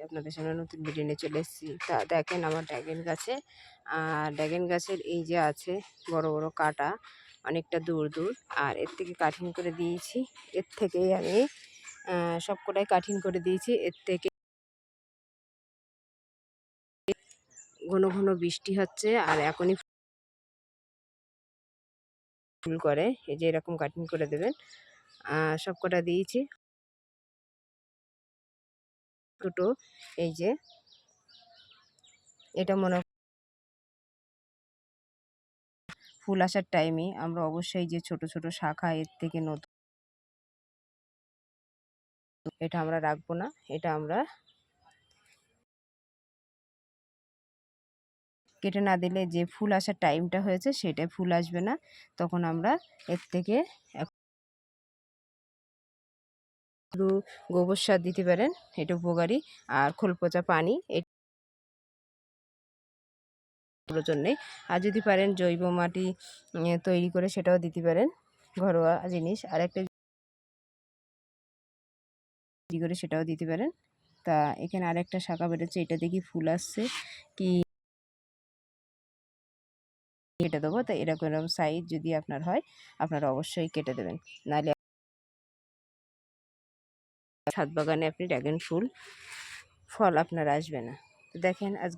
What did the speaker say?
আপনাদের সামনে নতুন ভিডিও নিয়ে চলে এসেছি। তা দেখেন আমার ড্রাগন গাছে, আর ড্রাগন গাছের এই যে আছে বড় বড় কাটা, অনেকটা দূর দূর, আর এর থেকে কাঠিং করে দিয়েছি। এর থেকেই আমি সবকটাই কাঠিং করে দিয়েছি। এর থেকে ঘন ঘন বৃষ্টি হচ্ছে, আর এখনই ফুল করে। এই যে এরকম কাটিং করে দেবেন। সবকটা দিয়েছি ছোটো। এই যে এটা মনে ফুল আসার টাইমে আমরা অবশ্যই যে ছোট ছোট শাখা এর থেকে নতুন, এটা আমরা রাখবো না। এটা আমরা কেটে না দিলে যে ফুল আসার টাইমটা হয়েছে সেটাই ফুল আসবে না। তখন আমরা এর থেকে শুধু গোবর সার দিতে পারেন, এটা উপকারী। আর খোল পচা পানি এগুলোর জন্যে। আর যদি পারেন জৈব মাটি তৈরি করে সেটাও দিতে পারেন, ঘরোয়া জিনিস। আর একটা করে সেটাও দিতে পারেন। তা এখানে আরেকটা শাখা বেরোচ্ছে, এটা দেখি ফুল আসছে কি কেটে দেবো। তো এরকম এরকম সাইজ যদি আপনার হয় আপনারা অবশ্যই কেটে দেবেন, নাহলে ছাদ বাগানে আপনি ড্রাগন ফল আপনার আসবে না। তো দেখেন আজ